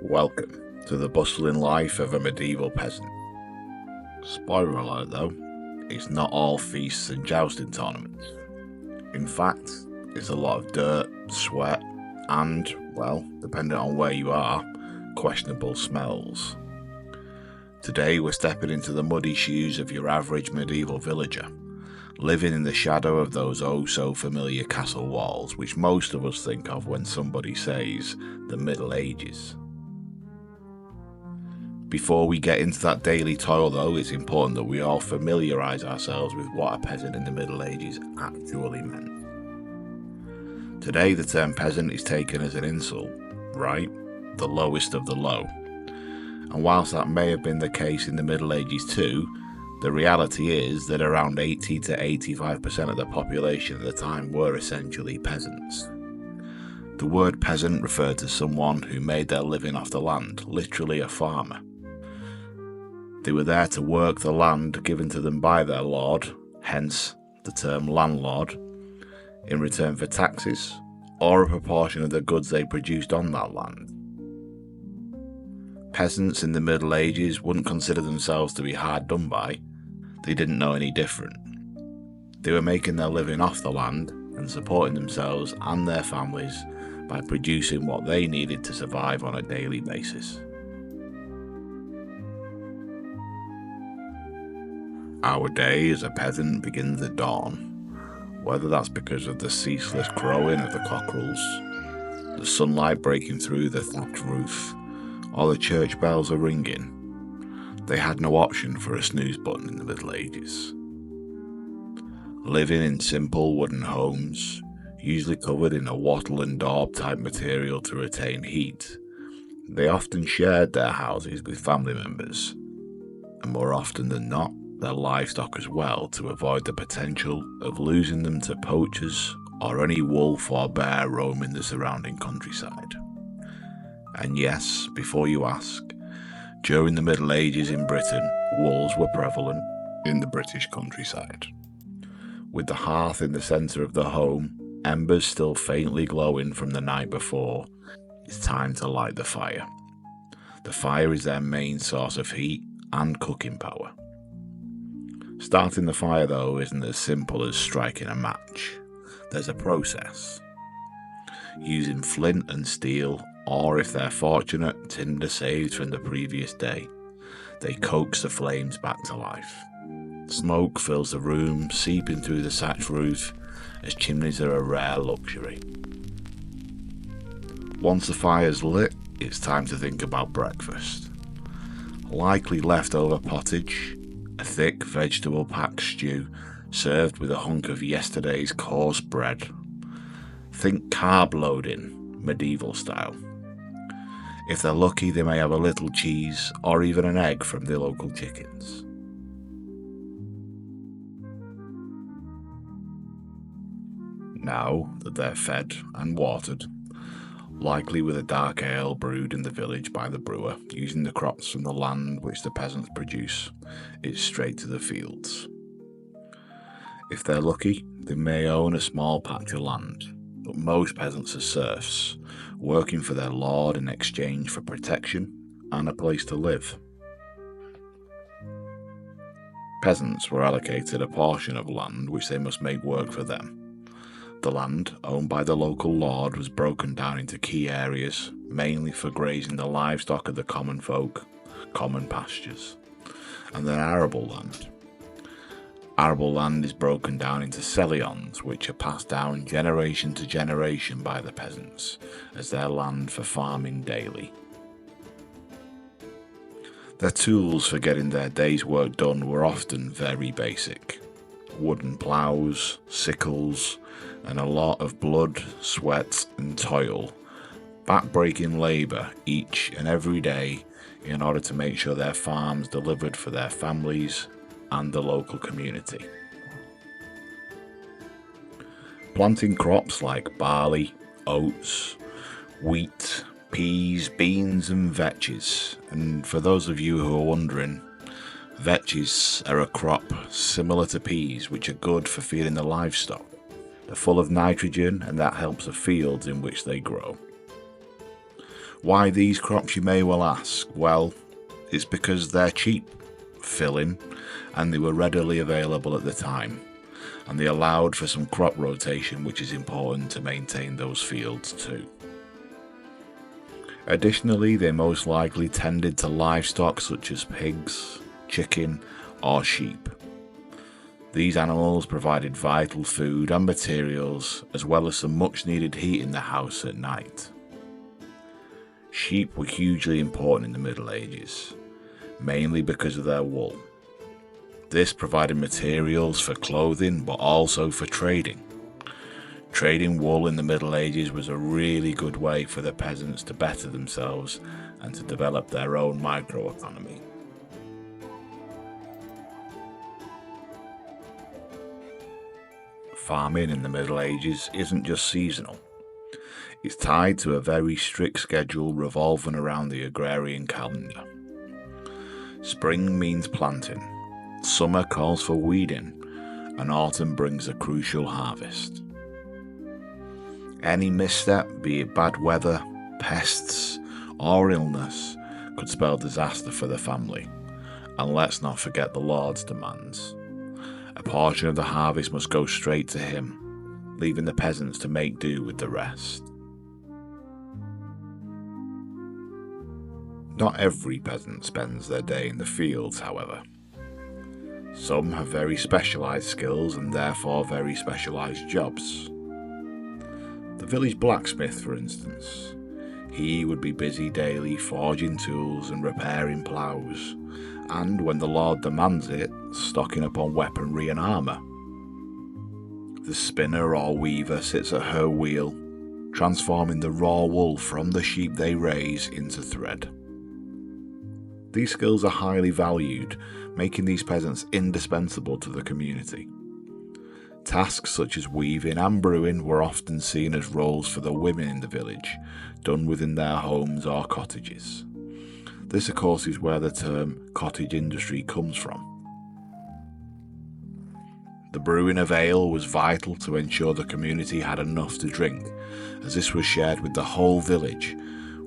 Welcome to the bustling life of a medieval peasant. Spoiler alert though, it's not all feasts and jousting tournaments. In fact, it's a lot of dirt, sweat, and, well, depending on where you are, questionable smells. Today we're stepping into the muddy shoes of your average medieval villager, living in the shadow of those oh-so-familiar castle walls which most of us think of when somebody says the Middle Ages. Before we get into that daily toil though, it's important that we all familiarise ourselves with what a peasant in the Middle Ages actually meant. Today the term peasant is taken as an insult, right? The lowest of the low. And whilst that may have been the case in the Middle Ages too, the reality is that around 80 to 85% of the population at the time were essentially peasants. The word peasant referred to someone who made their living off the land, literally a farmer. They were there to work the land given to them by their lord, hence the term landlord, in return for taxes, or a proportion of the goods they produced on that land. Peasants in the Middle Ages wouldn't consider themselves to be hard done by. They didn't know any different. They were making their living off the land and supporting themselves and their families by producing what they needed to survive on a daily basis. Our day as a peasant begins at dawn, whether that's because of the ceaseless crowing of the cockerels, the sunlight breaking through the thatched roof, or the church bells are ringing. They had no option for a snooze button in the Middle Ages. Living in simple wooden homes, usually covered in a wattle and daub type material to retain heat, they often shared their houses with family members, and more often than not, their livestock as well, to avoid the potential of losing them to poachers or any wolf or bear roaming the surrounding countryside. And yes, before you ask, during the Middle Ages in Britain, wolves were prevalent in the British countryside. With the hearth in the centre of the home, embers still faintly glowing from the night before, it's time to light the fire. The fire is their main source of heat and cooking power. Starting the fire though isn't as simple as striking a match. There's a process. Using flint and steel, or if they're fortunate, tinder saved from the previous day, they coax the flames back to life. Smoke fills the room, seeping through the thatched roof, as chimneys are a rare luxury. Once the fire's lit, it's time to think about breakfast. Likely leftover pottage, a thick vegetable-packed stew served with a hunk of yesterday's coarse bread. Think carb loading, medieval style. If they're lucky, they may have a little cheese or even an egg from the local chickens. Now that they're fed and watered, likely with a dark ale brewed in the village by the brewer, using the crops from the land which the peasants produce, it's straight to the fields. If they're lucky, they may own a small patch of land, but most peasants are serfs, working for their lord in exchange for protection and a place to live. Peasants were allocated a portion of land which they must make work for them. The land, owned by the local lord, was broken down into key areas, mainly for grazing the livestock of the common folk, common pastures, and then arable land. Arable land is broken down into selions, which are passed down generation to generation by the peasants, as their land for farming daily. Their tools for getting their day's work done were often very basic. Wooden ploughs, sickles, and a lot of blood, sweat and toil, back-breaking labour each and every day in order to make sure their farms delivered for their families and the local community. Planting crops like barley, oats, wheat, peas, beans and vetches, and for those of you who are wondering, vetches are a crop similar to peas which are good for feeding the livestock. They're full of nitrogen and that helps the fields in which they grow. Why these crops, you may well ask? Well, it's because they're cheap, filling, and they were readily available at the time, and they allowed for some crop rotation, which is important to maintain those fields too. Additionally, they most likely tended to livestock such as pigs, chicken, or sheep. These animals provided vital food and materials, as well as some much needed heat in the house at night. Sheep were hugely important in the Middle Ages, mainly because of their wool. This provided materials for clothing, but also for trading. Trading wool in the Middle Ages was a really good way for the peasants to better themselves and to develop their own microeconomy. Farming in the Middle Ages isn't just seasonal. It's tied to a very strict schedule revolving around the agrarian calendar. Spring means planting, summer calls for weeding, and autumn brings a crucial harvest. Any misstep, be it bad weather, pests, or illness, could spell disaster for the family. And let's not forget the Lord's demands. A portion of the harvest must go straight to him, leaving the peasants to make do with the rest. Not every peasant spends their day in the fields, however. Some have very specialised skills and therefore very specialised jobs. The village blacksmith, for instance, he would be busy daily forging tools and repairing ploughs, and when the Lord demands it, stocking up on weaponry and armour. The spinner or weaver sits at her wheel, transforming the raw wool from the sheep they raise into thread. These skills are highly valued, making these peasants indispensable to the community. Tasks such as weaving and brewing were often seen as roles for the women in the village, done within their homes or cottages. This, of course, is where the term cottage industry comes from. The brewing of ale was vital to ensure the community had enough to drink, as this was shared with the whole village,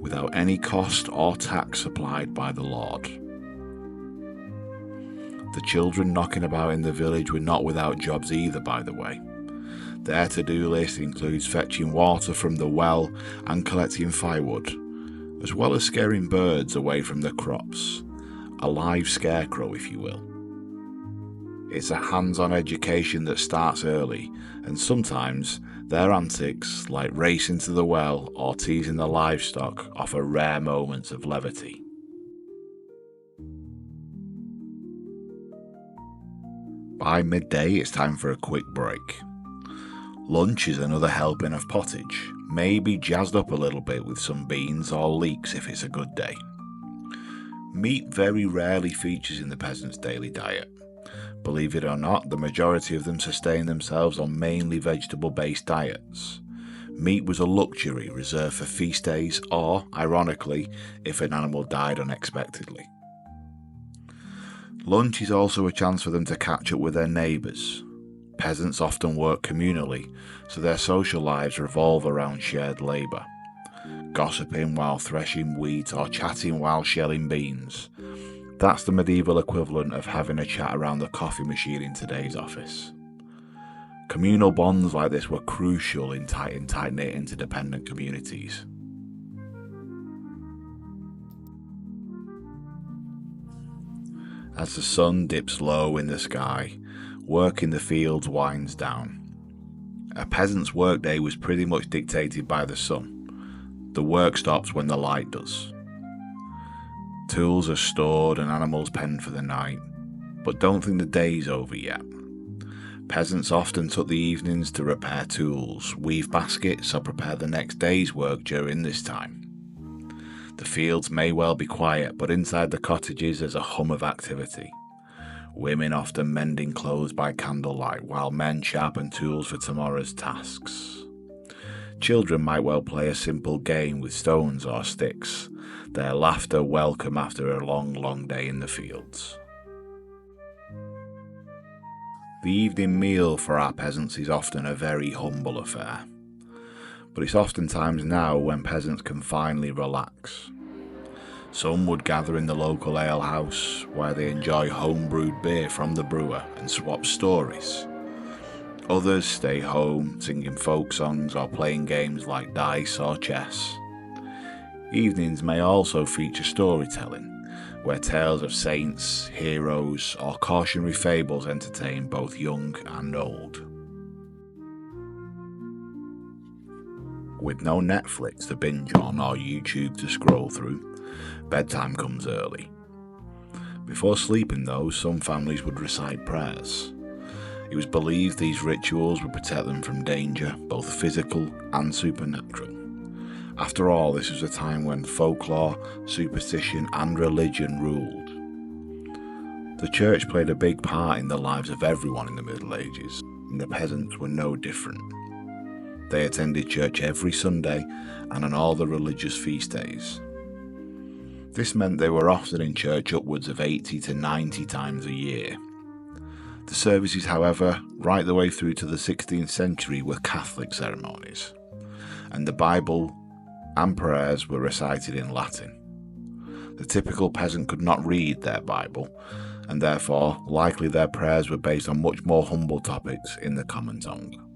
without any cost or tax applied by the Lord. The children knocking about in the village were not without jobs either, by the way. Their to-do list includes fetching water from the well and collecting firewood, as well as scaring birds away from the crops, a live scarecrow if you will. It's a hands-on education that starts early, and sometimes their antics, like racing to the well or teasing the livestock, offer rare moments of levity. By midday, it's time for a quick break. Lunch is another helping of pottage, maybe jazzed up a little bit with some beans or leeks if it's a good day. Meat very rarely features in the peasants' daily diet. Believe it or not, the majority of them sustain themselves on mainly vegetable-based diets. Meat was a luxury reserved for feast days or, ironically, if an animal died unexpectedly. Lunch is also a chance for them to catch up with their neighbours. Peasants often work communally, so their social lives revolve around shared labour. Gossiping while threshing wheat or chatting while shelling beans. That's the medieval equivalent of having a chat around the coffee machine in today's office. Communal bonds like this were crucial in tight-knit interdependent communities. As the sun dips low in the sky, work in the fields winds down. A peasant's workday was pretty much dictated by the sun. The work stops when the light does. Tools are stored and animals penned for the night, but don't think the day's over yet. Peasants often took the evenings to repair tools, weave baskets, or prepare the next day's work during this time. The fields may well be quiet, but inside the cottages there's a hum of activity. Women often mending clothes by candlelight, while men sharpen tools for tomorrow's tasks. Children might well play a simple game with stones or sticks, their laughter welcome after a long day in the fields. The evening meal for our peasants is often a very humble affair. but it's oftentimes now when peasants can finally relax. Some would gather in the local alehouse, where they enjoy home-brewed beer from the brewer and swap stories. Others stay home, singing folk songs or playing games like dice or chess. Evenings may also feature storytelling, where tales of saints, heroes, or cautionary fables entertain both young and old. With no Netflix to binge on or YouTube to scroll through, bedtime comes early. Before sleeping though, some families would recite prayers. It was believed these rituals would protect them from danger, both physical and supernatural. After all, this was a time when folklore, superstition and religion ruled. The church played a big part in the lives of everyone in the Middle Ages, and the peasants were no different. They attended church every Sunday and on all the religious feast days. This meant they were often in church upwards of 80 to 90 times a year. The services, however, right the way through to the 16th century were Catholic ceremonies, and the Bible and prayers were recited in Latin. The typical peasant could not read their Bible, and therefore likely their prayers were based on much more humble topics in the common tongue.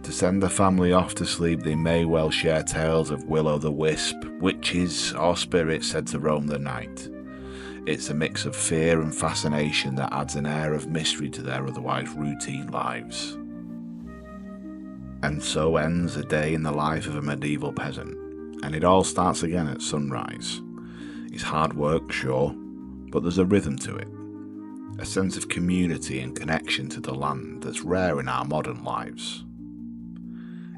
To send the family off to sleep, they may well share tales of will-o'-the-wisp, witches, or spirits said to roam the night. It's a mix of fear and fascination that adds an air of mystery to their otherwise routine lives. And so ends a day in the life of a medieval peasant, and it all starts again at sunrise. It's hard work, sure, but there's a rhythm to it, a sense of community and connection to the land that's rare in our modern lives.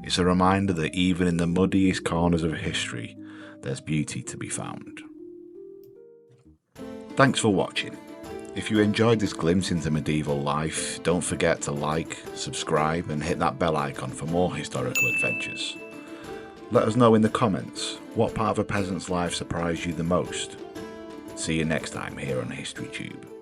It's a reminder that even in the muddiest corners of history, there's beauty to be found. Thanks for watching. If you enjoyed this glimpse into medieval life, don't forget to like, subscribe and hit that bell icon for more historical adventures. Let us know in the comments, what part of a peasant's life surprised you the most? See you next time here on HistoryTube.